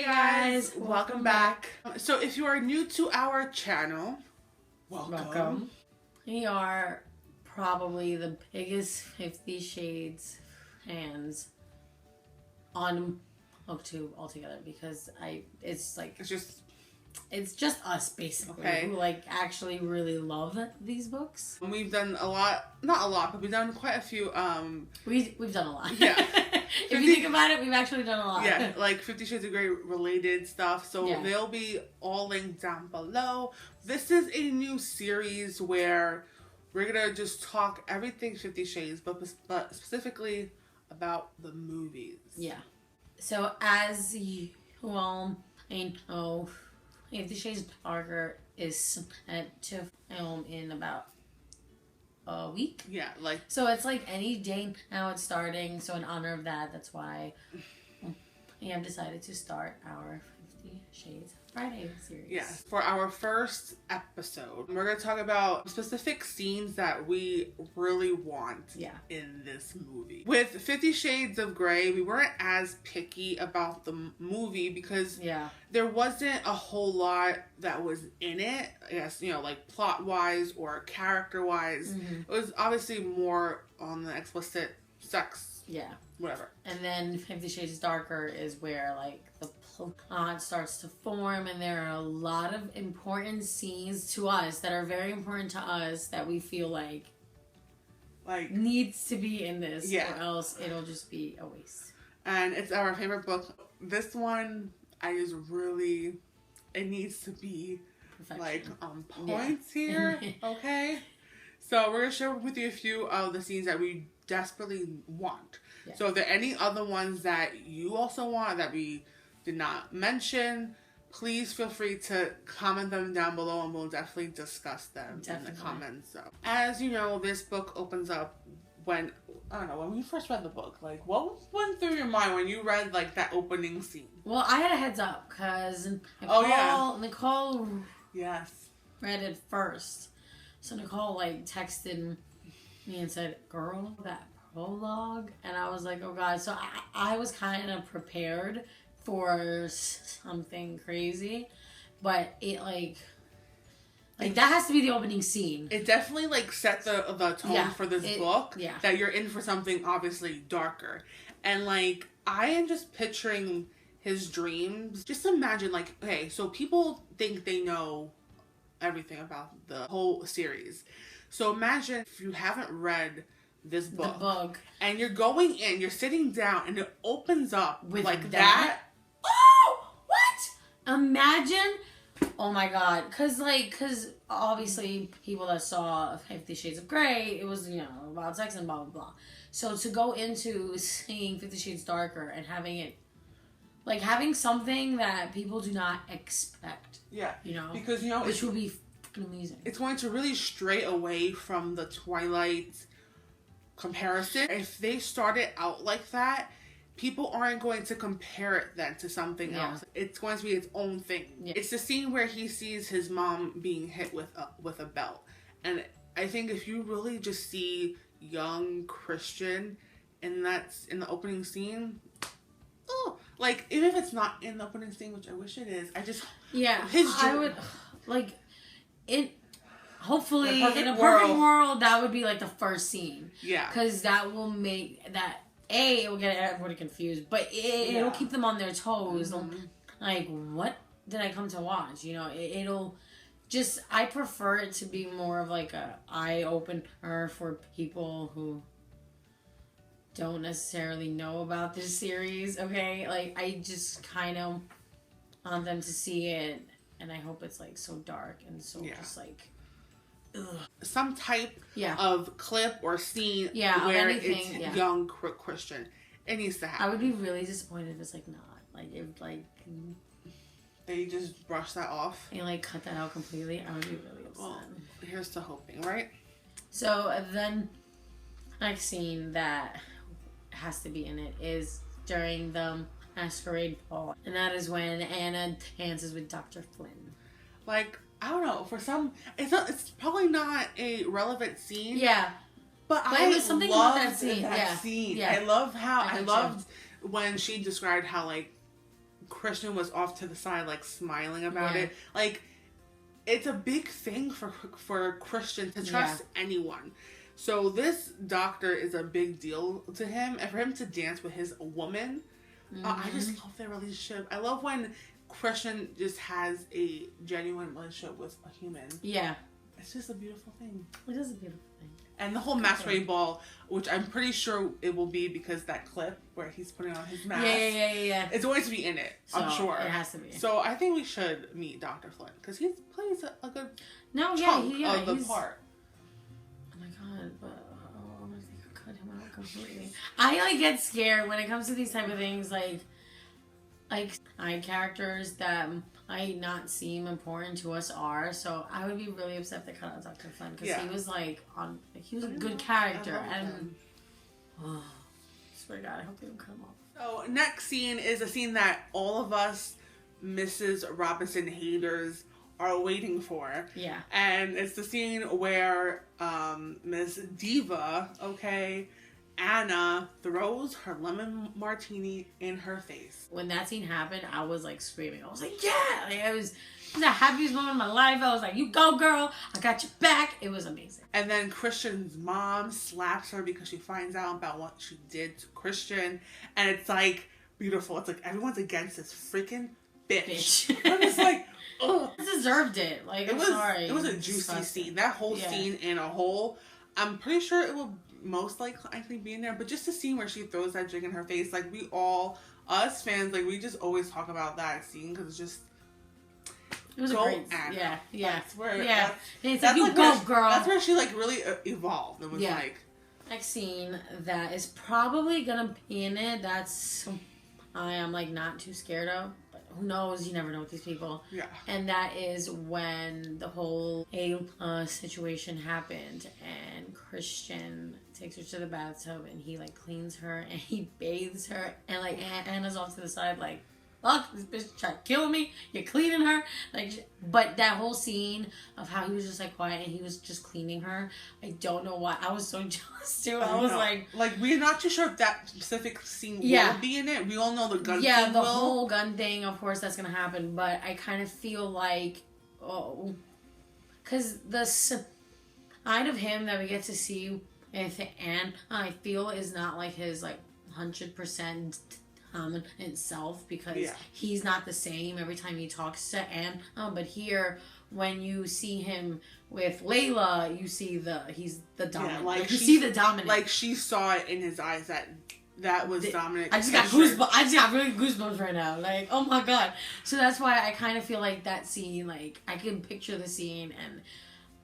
guys, welcome back. So if you are new to our channel, welcome. We are probably the biggest 50 Shades fans on BookTube altogether because it's just us basically who actually really love these books. We've done not a lot, but we've done quite a few. We've done a lot. Yeah. If you think about it, we've actually done a lot. Yeah, like 50 Shades of Grey related stuff. So they'll be all linked down below. This is a new series where we're gonna just talk everything 50 Shades, but specifically about the movies. Yeah. So as you all know, 50 Shades Darker is set to film in about a week. Yeah, so it's like any day now it's starting. So in honor of that, that's why we have decided to start our 50 Shades Friday series. Yeah, for our first episode, we're going to talk about specific scenes that we really want in this movie. With 50 Shades of Grey, we weren't as picky about the movie because there wasn't a whole lot that was in it, I guess, like plot-wise or character-wise. Mm-hmm. It was obviously more on the explicit sex. Yeah. Whatever. And then 50 Shades Darker is where the plot starts to form, and there are a lot of important scenes to us that are very important to us that we feel like needs to be in this, or else it'll just be a waste. And it's our favorite book. This one, it needs to be on point here. Okay. So we're gonna share with you a few of the scenes that we desperately want. Yeah. So if there are any other ones that you also want that we did not mention, please feel free to comment them down below and we'll definitely discuss them in the comments. So, as you know, this book opens up when you first read the book, what went through your mind when you read that opening scene? Well, I had a heads up because Nicole read it first. So Nicole texted me and said, "Girl, that prologue," and I was like, "Oh God!" So I was kind of prepared for something crazy, but it that has to be the opening scene. It definitely set the tone for this book. Yeah, that you're in for something obviously darker, and I am just picturing his dreams. Just imagine okay, so people think they know everything about the whole series. So imagine if you haven't read this book, and you're going in, you're sitting down, and it opens up with that. Oh, what? Imagine. Oh my God. Cause obviously people that saw 50 Shades of Grey, it was, about sex and blah, blah, blah. So to go into seeing 50 Shades Darker and having it, having something that people do not expect. Yeah. Because, which will be amazing. It's going to really stray away from the Twilight comparison. If they started out like that, people aren't going to compare it then to something else. It's going to be its own thing. Yeah. It's the scene where he sees his mom being hit with a belt. And I think if you really just see young Christian in the opening scene, even if it's not in the opening scene, which I wish it is, hopefully in a perfect world, that would be the first scene. Yeah. Because that will make that, it will get everybody confused, but it'll keep them on their toes. Mm-hmm. What did I come to watch? It'll just, I prefer it to be more of a eye-opener for people who don't necessarily know about this series, okay? I just kind of want them to see it, and I hope it's so dark and so just ugh. Some type of clip or scene where it's young Christian. It needs to happen. I would be really disappointed if it's not. If they just brush that off and cut that out completely, I would be really upset. Well, here's to hoping, right? So then next scene that has to be in it is during the masquerade ball, and that is when Anna dances with Dr. Flynn. I don't know, for some, it's probably not a relevant scene. Yeah. But it was something about that scene. Scene. Yeah. I loved when she described how Christian was off to the side, like, smiling about it. Like, it's a big thing for Christian to trust anyone. So this doctor is a big deal to him. And for him to dance with his woman, I just love their relationship. I love when Christian just has a genuine relationship with a human. Yeah. It's just a beautiful thing. It is a beautiful thing. And the whole masquerade ball, which I'm pretty sure it will be because that clip where he's putting on his mask. Yeah. It's going to be in it, so I'm sure. It has to be. So I think we should meet Dr. Flynn because he plays a good chunk of the part. Oh my god, but I think I cut him out completely. I like get scared when it comes to these type of things, like characters that might not seem important to us are. So I would be really upset if they cut out Dr. Flynn because he was he was a good character and swear to God, I hope they don't cut him off. So next scene is a scene that all of us Mrs. Robinson haters are waiting for. Yeah. And it's the scene where Miss Diva, Anna throws her lemon martini in her face. When that scene happened, I was like screaming. I was like, yeah! Like, it was the happiest moment of my life. I was like, you go, girl. I got your back. It was amazing. And then Christian's mom slaps her because she finds out about what she did to Christian. And it's like beautiful. It's like everyone's against this freaking bitch. I'm just like, ugh. It deserved it. Like, I'm sorry. It was a juicy scene. That whole scene in a whole, I'm pretty sure it will most likely be in there, but just the scene where she throws that drink in her face, like, we all, us fans, like, we just always talk about that scene because it's just, it was great. Yeah. That's where, it's like, you go, girl. That's where she, like, really evolved. It was like, next scene that is probably gonna be in it, that's I am, like, not too scared of. Who knows? You never know with these people. Yeah. And that is when the whole situation happened and Christian takes her to the bathtub and he, like, cleans her and he bathes her and, like, Anna's off to the side, like, fuck, this bitch tried to kill me. You're cleaning her. Like, but that whole scene of how he was just, like, quiet and he was just cleaning her, I don't know why. I was so jealous, too. I was like, we're not too sure if that specific scene will be in it. We all know the gun thing Yeah, the whole gun thing, of course, that's going to happen. But I kind of feel like, because the side of him that we get to see with Anne, I feel is not, like, his, like, 100% itself because he's not the same every time he talks to Anne. But here, when you see him with Layla, you see he's the dominant. Yeah, like you see the dominant. Like she saw it in his eyes that was dominant. I just got goosebumps. I just got really goosebumps right now. Like, oh my god. So that's why I kind of feel like that scene. Like, I can picture the scene, and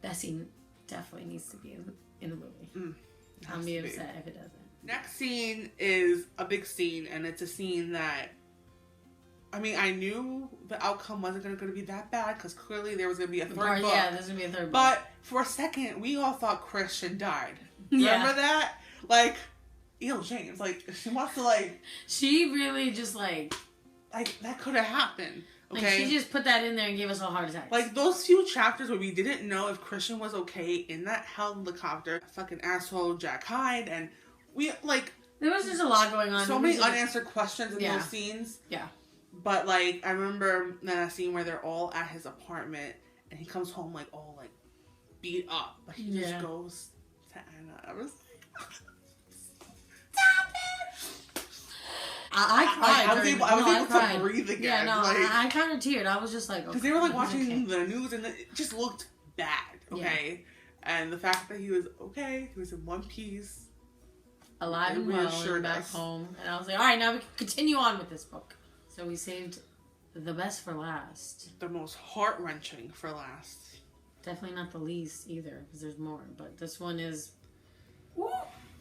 that scene definitely needs to be in the movie. I'll be upset if it doesn't. Next scene is a big scene, and it's a scene that, I mean, I knew the outcome wasn't going to be that bad, because clearly there was going to be a third book. Yeah, there's going to be a third book. But for a second, we all thought Christian died. Remember that? Like, James, like, she wants to, like... She really just, like, that could have happened. Okay? Like, she just put that in there and gave us all heart attacks. Like, those few chapters where we didn't know if Christian was okay in that helicopter, fucking asshole Jack Hyde, and... there was just a lot going on. So many unanswered questions in those scenes. Yeah. But, like, I remember that scene where they're all at his apartment and he comes home, like, all, like, beat up. But he just goes to Anna. I was like, stop it! I cried. I was able to breathe again. Yeah, no, I kind of teared. I was just like... Because they were, like, watching the news and it just looked bad, okay? Yeah. And the fact that he was okay, he was in one piece... alive and well and back home. And I was like, all right, now we can continue on with this book. So we saved the best for last. The most heart-wrenching for last. Definitely not the least either, because there's more. But this one is... Woo!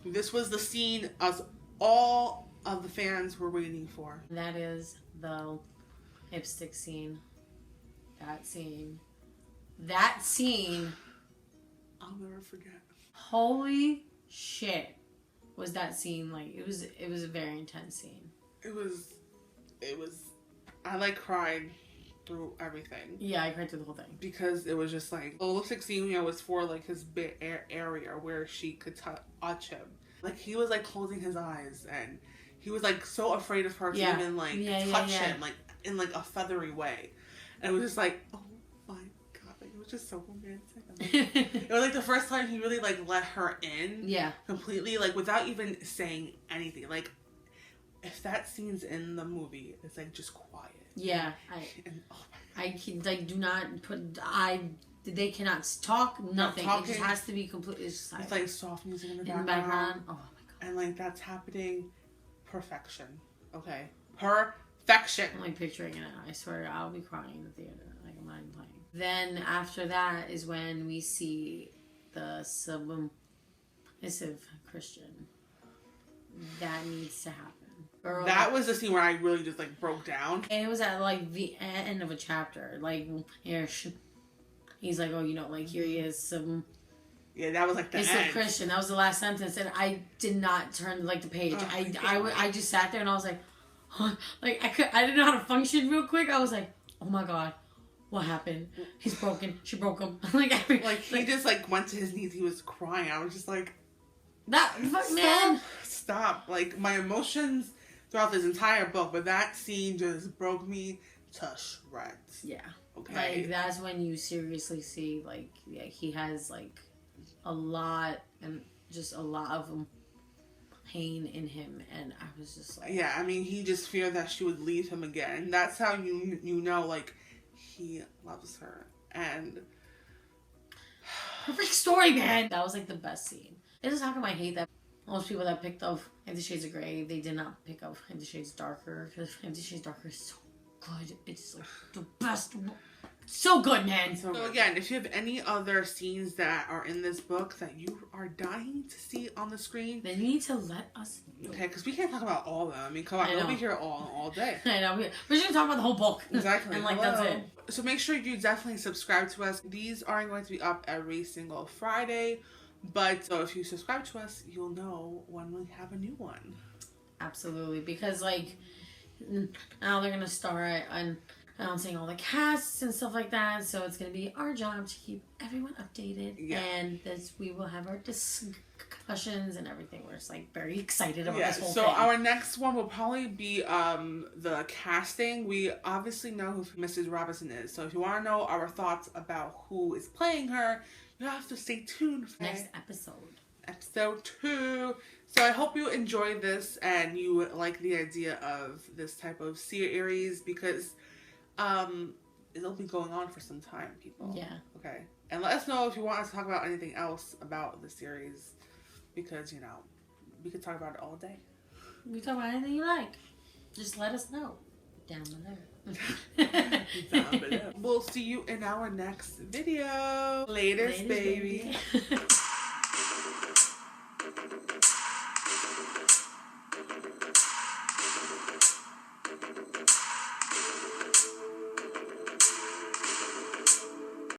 This was the scene us all of the fans were waiting for. That is the lipstick scene. That scene. I'll never forget. Holy shit. Was that scene, like, it was a very intense scene. It was I, like, cried through everything. Yeah, I cried through the whole thing. Because it was just, like, the lipstick scene, was for, like, his area where she could touch him. Like, he was, like, closing his eyes, and he was like so afraid of her to even like touch him like in like a feathery way, and it was just like, oh my god, like, it was just so romantic. Like, it was like the first time he really like let her in, completely, like without even saying anything. Like if that scene's in the movie, it's like just quiet. Yeah, I like do not put they cannot talk, nothing. It just has to be completely silent. It's like soft music in the background. Oh my god. And like that's happening. Perfection. Okay. Perfection. I'm like picturing it. I swear I'll be crying in the theater. Like I'm not even playing. Then after that is when we see the submissive Christian. That needs to happen. Girl, that was the scene where I really just like broke down. And it was at like the end of a chapter. Like here, he's like, oh, you know, like here he is. Yeah, that was like the end. It's a Christian. That was the last sentence, and I did not turn like the page. I just sat there and I was like, huh? Like I didn't know how to function real quick. I was like, oh my god, what happened? He's broken. She broke him. Like he just like went to his knees. He was crying. I was just like, stop. Like my emotions throughout this entire book, but that scene just broke me to shreds. Yeah. Okay. Like that's when you seriously see like he has like a lot and just a lot of pain in him, and I was just like, yeah, I mean, he just feared that she would leave him again. And that's how you know like he loves her. And perfect story, man. That was like the best scene. This is how come I hate that most people that picked up 50 Shades of Grey, they did not pick up 50 Shades Darker, because 50 Shades Darker is so good. It's like the best. So good, man. So again, if you have any other scenes that are in this book that you are dying to see on the screen, then you need to let us know. Okay, because we can't talk about all of them. I mean, come on, we'll be here all day. I know. We're just going to talk about the whole book. Exactly. And that's it. So make sure you definitely subscribe to us. These aren't going to be up every single Friday, but so if you subscribe to us, you'll know when we have a new one. Absolutely. Because, like, now they're going to start announcing all the casts and stuff like that, so it's going to be our job to keep everyone updated, and we will have our discussions and everything. We're just like very excited about this whole thing. So our next one will probably be the casting. We obviously know who Mrs. Robinson is, so if you want to know our thoughts about who is playing her, you have to stay tuned for next episode 2. So I hope you enjoy this and you like the idea of this type of series, because it'll be going on for some time, people. Yeah. Okay. And let us know if you want us to talk about anything else about the series, because, you know, we could talk about it all day. We can talk about anything you like. Just let us know. Down below. Down below. We'll see you in our next video. Laters, baby.